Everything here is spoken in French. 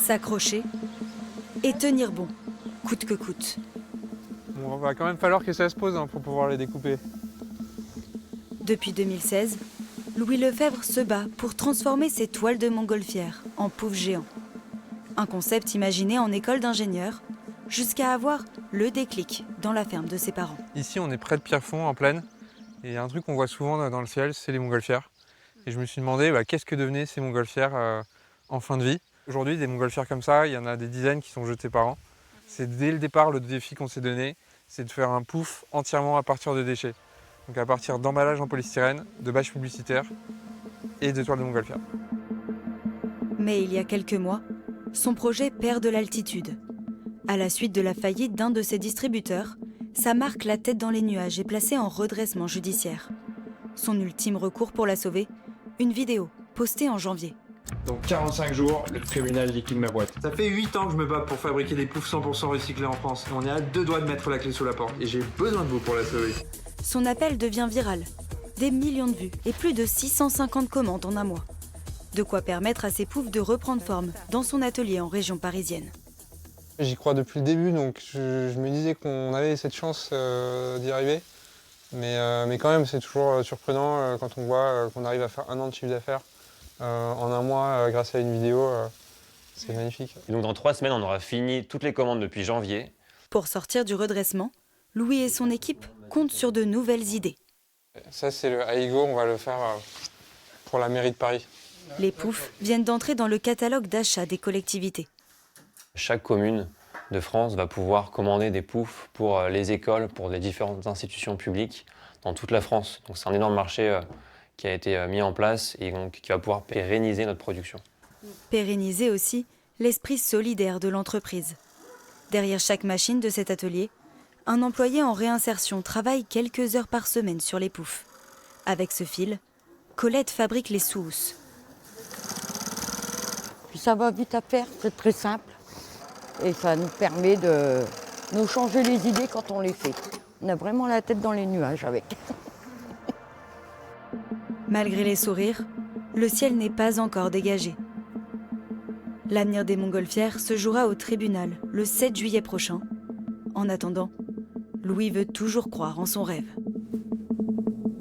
s'accrocher et tenir bon, coûte que coûte. Bon, va quand même falloir que ça se pose pour pouvoir les découper. Depuis 2016, Louis Lefebvre se bat pour transformer ses toiles de montgolfière en poufs géants. Un concept imaginé en école d'ingénieur, jusqu'à avoir le déclic dans la ferme de ses parents. Ici, on est près de Pierrefonds, en plaine. Et un truc qu'on voit souvent dans le ciel, c'est les montgolfières. Et je me suis demandé qu'est-ce que devenaient ces montgolfières en fin de vie. Aujourd'hui, des montgolfières comme ça, il y en a des dizaines qui sont jetées par an. C'est dès le départ le défi qu'on s'est donné, c'est de faire un pouf entièrement à partir de déchets. Donc à partir d'emballages en polystyrène, de bâches publicitaires et de toiles de montgolfière. Mais il y a quelques mois, son projet perd de l'altitude. À la suite de la faillite d'un de ses distributeurs, sa marque La Tête dans les nuages est placée en redressement judiciaire. Son ultime recours pour la sauver, une vidéo postée en janvier. Donc 45 jours, le tribunal liquide ma boîte. Ça fait 8 ans que je me bats pour fabriquer des poufs 100% recyclés en France. On est à 2 doigts de mettre la clé sous la porte. Et j'ai besoin de vous pour la sauver. Son appel devient viral. Des millions de vues et plus de 650 commandes en un mois. De quoi permettre à ses poufs de reprendre forme dans son atelier en région parisienne. J'y crois depuis le début, donc je me disais qu'on avait cette chance d'y arriver. Mais quand même, c'est toujours surprenant quand on voit qu'on arrive à faire 1 an de chiffre d'affaires en un mois grâce à une vidéo. C'est magnifique. Et donc dans 3 semaines, on aura fini toutes les commandes depuis janvier. Pour sortir du redressement, Louis et son équipe comptent sur de nouvelles idées. Ça, c'est le Aigo, on va le faire pour la mairie de Paris. Les poufs viennent d'entrer dans le catalogue d'achat des collectivités. Chaque commune de France va pouvoir commander des poufs pour les écoles, pour les différentes institutions publiques dans toute la France. Donc c'est un énorme marché qui a été mis en place et donc qui va pouvoir pérenniser notre production. Pérenniser aussi l'esprit solidaire de l'entreprise. Derrière chaque machine de cet atelier, un employé en réinsertion travaille quelques heures par semaine sur les poufs. Avec ce fil, Colette fabrique les sous-housses. Puis ça va vite à faire, c'est très simple. Et ça nous permet de nous changer les idées quand on les fait. On a vraiment la tête dans les nuages avec. Malgré les sourires, le ciel n'est pas encore dégagé. L'avenir des montgolfières se jouera au tribunal le 7 juillet prochain. En attendant, Louis veut toujours croire en son rêve.